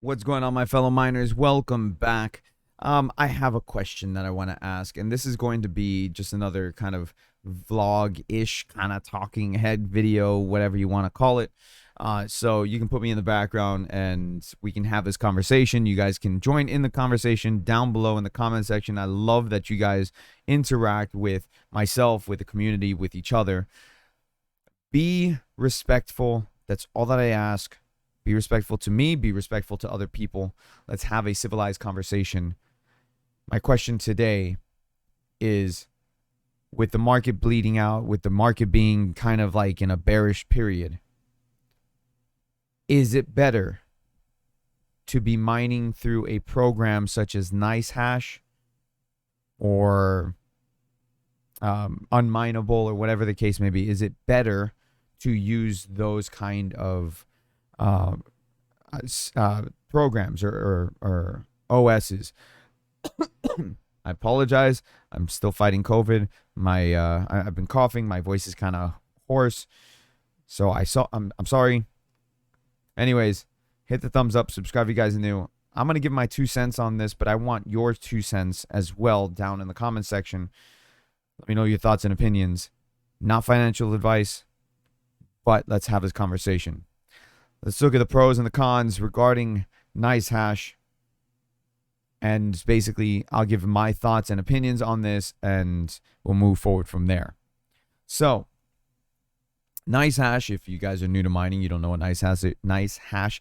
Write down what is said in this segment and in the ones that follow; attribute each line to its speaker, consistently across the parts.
Speaker 1: What's going on, my fellow miners? Welcome back. I have a question that I want to ask, and this is going to be just another kind of vlog-ish kind of talking head video, whatever you want to call it. So you can put me in the background and we can have this conversation. You guys can join in the conversation down below in the comment section. I love that you guys interact with myself, with the community, with each other. Be respectful. That's all that I ask. Be respectful to me, be respectful to other people. Let's have a civilized conversation. My question today is, with the market bleeding out, with the market being kind of like in a bearish period, is it better to be mining through a program such as Nicehash or unmineable or whatever the case may be? Is it better to use those kind of programs or OSs? I apologize. I'm still fighting COVID. I've been coughing. My voice is kind of hoarse. So I'm sorry. Anyways, hit the thumbs up. Subscribe if you guys are new. I'm going to give my 2 cents on this, but I want your 2 cents as well down in the comment section. Let me know your thoughts and opinions. Not financial advice, but let's have this conversation. Let's look at the pros and the cons regarding Nicehash. And basically, I'll give my thoughts and opinions on this, and we'll move forward from there. So, Nicehash, if you guys are new to mining, you don't know what Nicehash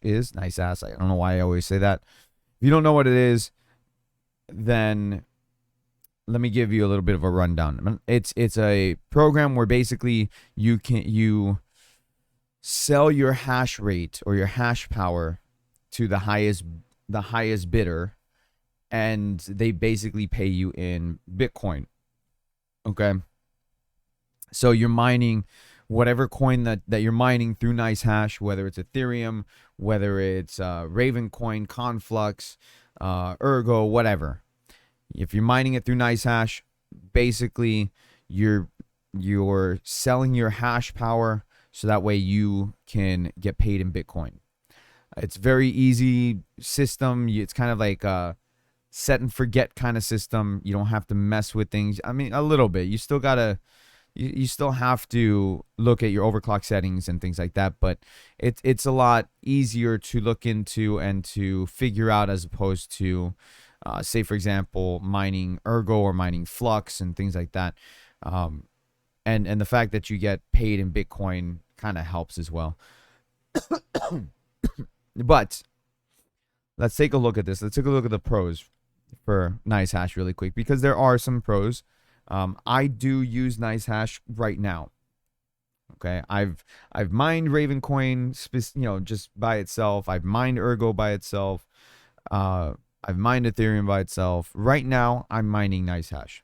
Speaker 1: is. Nicehash, I don't know why I always say that. If you don't know what it is, then let me give you a little bit of a rundown. It's a program where basically you sell your hash rate or your hash power to the highest bidder, and they basically pay you in Bitcoin. Okay, so you're mining whatever coin that you're mining through Nicehash, whether it's Ethereum, whether it's Ravencoin, Conflux, Ergo, whatever. If you're mining it through Nicehash, basically you're selling your hash power so that way you can get paid in Bitcoin. It's very easy system. It's kind of like a set and forget kind of system. You don't have to mess with things. I mean, a little bit. You still have to look at your overclock settings and things like that, but it's a lot easier to look into and to figure out as opposed to say, for example, mining Ergo or mining Flux and things like that. And the fact that you get paid in Bitcoin kind of helps as well. But let's take a look at this. Let's take a look at the pros for Nicehash really quick, because there are some pros. I do use Nicehash right now. Okay, I've mined Ravencoin, just by itself. I've mined Ergo by itself. I've mined Ethereum by itself. Right now, I'm mining Nicehash.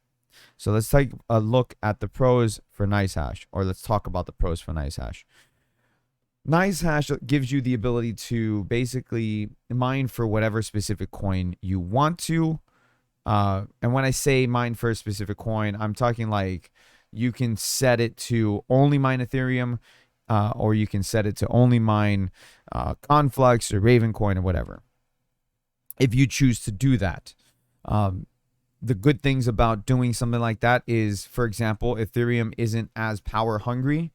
Speaker 1: So let's take a look at the pros for Nicehash, or let's talk about the pros for Nicehash. Nicehash gives you the ability to basically mine for whatever specific coin you want to. And when I say mine for a specific coin, I'm talking like you can set it to only mine Ethereum, or you can set it to only mine Conflux or Ravencoin or whatever, if you choose to do that. The good things about doing something like that is, for example, Ethereum isn't as power hungry.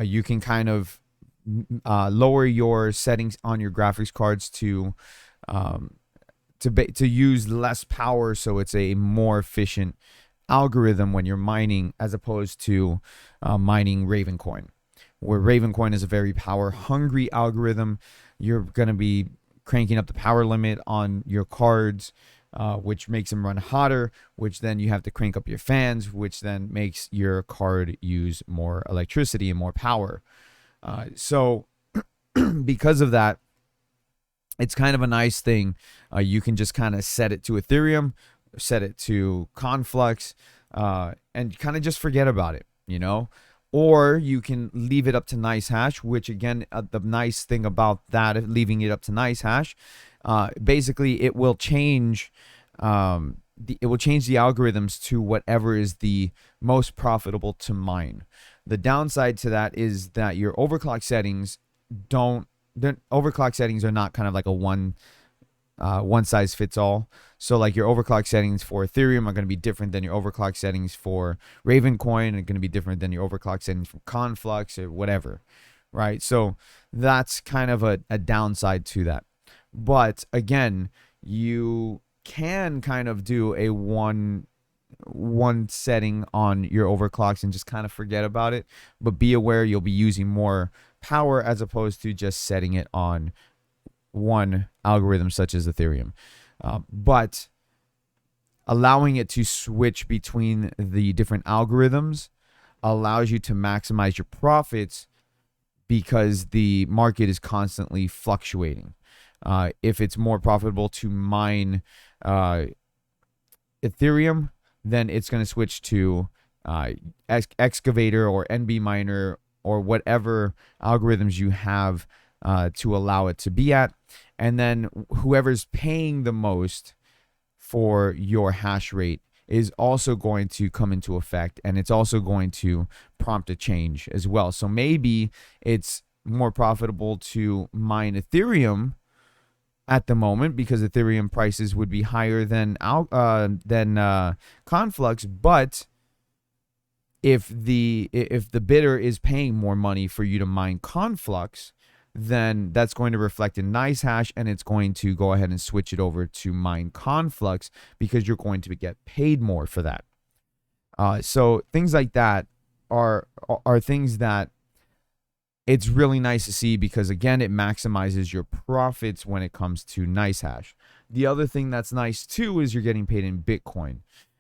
Speaker 1: You can kind of lower your settings on your graphics cards to use less power, so it's a more efficient algorithm when you're mining, as opposed to mining Ravencoin, where Ravencoin is a very power hungry algorithm. You're going to be cranking up the power limit on your cards, which makes them run hotter, which then you have to crank up your fans, which then makes your card use more electricity and more power. So because of that, it's kind of a nice thing. You can just kind of set it to Ethereum, set it to Conflux, and kind of just forget about it, Or you can leave it up to Nicehash, which again, the nice thing about that, leaving it up to Nicehash, basically it will change the algorithms to whatever is the most profitable to mine. The downside to that is that your overclock settings overclock settings are not kind of like a one one size fits all. So like your overclock settings for Ethereum are going to be different than your overclock settings for Ravencoin, and going to be different than your overclock settings for Conflux or whatever, right? So that's kind of a downside to that. But again, you can kind of do a one setting on your overclocks and just kind of forget about it, but be aware you'll be using more power as opposed to just setting it on one algorithm such as Ethereum. But allowing it to switch between the different algorithms allows you to maximize your profits because the market is constantly fluctuating. If it's more profitable to mine Ethereum, then it's going to switch to Excavator or NB Miner or whatever algorithms you have to allow it to be at. And then whoever's paying the most for your hash rate is also going to come into effect, and it's also going to prompt a change as well. So maybe it's more profitable to mine Ethereum at the moment because Ethereum prices would be higher than Conflux, but if the bidder is paying more money for you to mine Conflux, then that's going to reflect in Nicehash, and it's going to go ahead and switch it over to mine Conflux because you're going to get paid more for that. So things like that are things that it's really nice to see because, again, it maximizes your profits when it comes to Nicehash. The other thing that's nice too is you're getting paid in Bitcoin.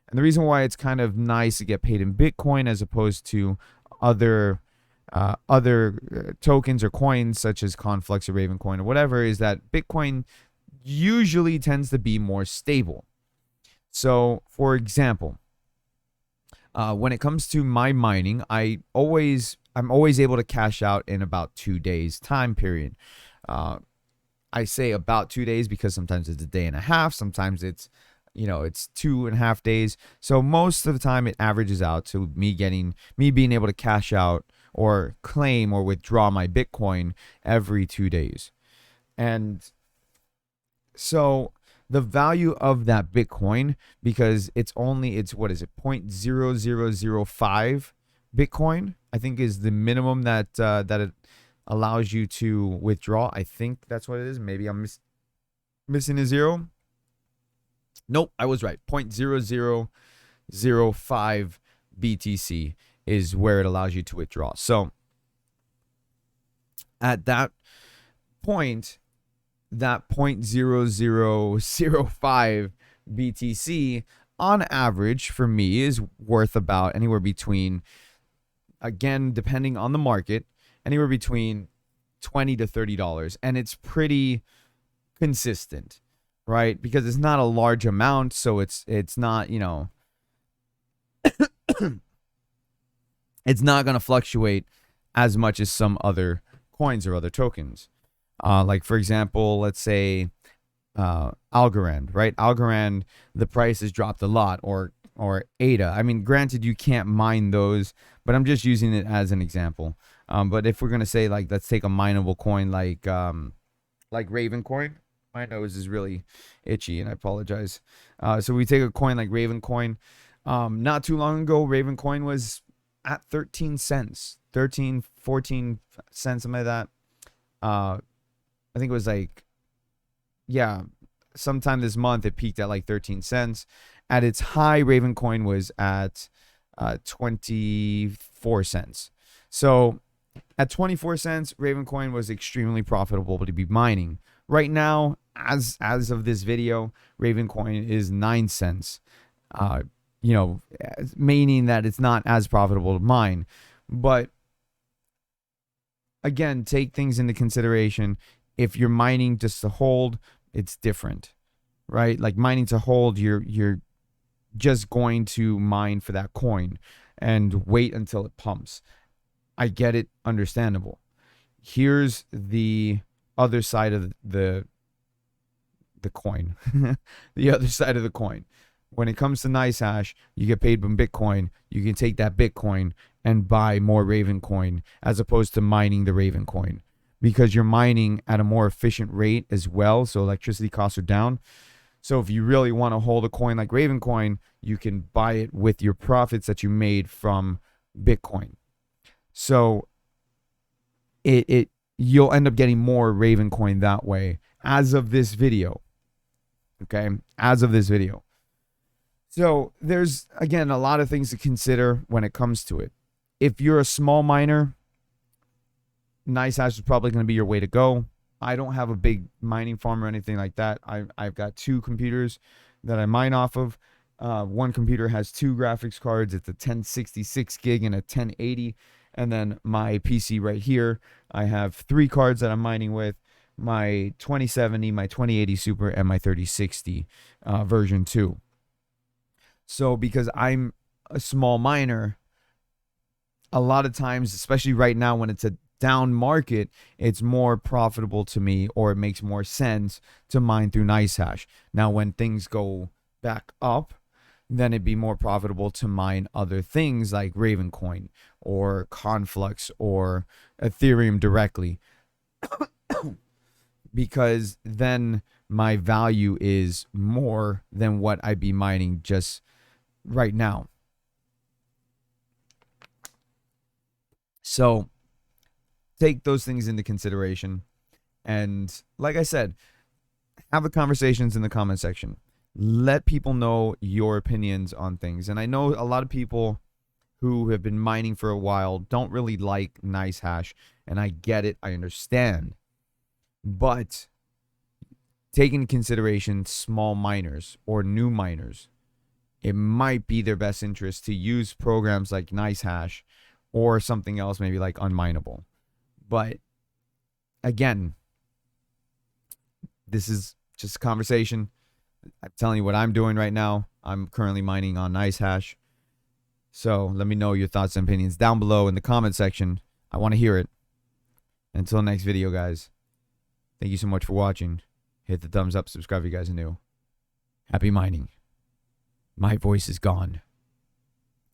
Speaker 1: And the reason why it's kind of nice to get paid in Bitcoin as opposed to other tokens or coins such as Conflux or Ravencoin or whatever is that Bitcoin usually tends to be more stable. So, for example, when it comes to my mining, I'm always able to cash out in about 2 days time period. I say about 2 days because sometimes it's a day and a half, sometimes it's 2.5 days. So most of the time it averages out to me being able to cash out or claim or withdraw my Bitcoin every 2 days. And so the value of that Bitcoin, because it's what is it, 0.0005 Bitcoin, I think is the minimum that it allows you to withdraw. I think that's what it is. Maybe I'm missing a zero. Nope, I was right. 0.0005 BTC is where it allows you to withdraw. So at that point, that 0.0005 BTC on average for me is worth about anywhere between, again, depending on the market, anywhere between $20 to $30. And it's pretty consistent, right? Because it's not a large amount, so it's not, it's not going to fluctuate as much as some other coins or other tokens. Like, for example, let's say Algorand, right? Algorand, the price has dropped a lot, or ADA. I mean, granted, you can't mine those, but I'm just using it as an example. But if we're going to say, like, let's take a mineable coin like Ravencoin. My nose is really itchy, and I apologize. So we take a coin like Ravencoin. Not too long ago, Ravencoin was at 13 cents, 13, 14 cents, something like that. I think it was like, yeah, sometime this month it peaked at like 13 cents. At its high, Ravencoin was at 24 cents. So at 24 cents, Ravencoin was extremely profitable to be mining. Right now, as of this video, Ravencoin is 9 cents. Meaning that it's not as profitable to mine. But again, take things into consideration. If you're mining just to hold, it's different, right? Like mining to hold, you're just going to mine for that coin and wait until it pumps. I get it, understandable. Here's the other side of the coin. The other side of the coin. When it comes to Nicehash, you get paid from Bitcoin. You can take that Bitcoin and buy more Ravencoin as opposed to mining the Ravencoin. because you're mining at a more efficient rate as well. So electricity costs are down. So if you really want to hold a coin like Raven coin, you can buy it with your profits that you made from Bitcoin. So you'll end up getting more Raven coin that way as of this video. Okay, as of this video. So there's, again, a lot of things to consider when it comes to it. If you're a small miner, Nicehash is probably going to be your way to go. I don't have a big mining farm or anything like that. I've got 2 computers that I mine off of. One computer has 2 graphics cards. It's a 1066 gig and a 1080. And then my PC right here, I have 3 cards that I'm mining with. My 2070, my 2080 Super, and my 3060 version 2. So because I'm a small miner, a lot of times, especially right now when it's a down market, it's more profitable to me, or it makes more sense to mine through Nicehash. Now, when things go back up, then it'd be more profitable to mine other things like Ravencoin or Conflux or Ethereum directly, because then my value is more than what I'd be mining just right now. So take those things into consideration. And like I said, have the conversations in the comment section. Let people know your opinions on things. And I know a lot of people who have been mining for a while don't really like Nicehash, and I get it. I understand. But take into consideration small miners or new miners. It might be their best interest to use programs like Nicehash or something else, maybe like Unmineable. But again, this is just a conversation. I'm telling you what I'm doing right now. I'm currently mining on Nicehash. So let me know your thoughts and opinions down below in the comment section. I want to hear it. Until next video, guys. Thank you so much for watching. Hit the thumbs up, subscribe if you guys are new. Happy mining. My voice is gone.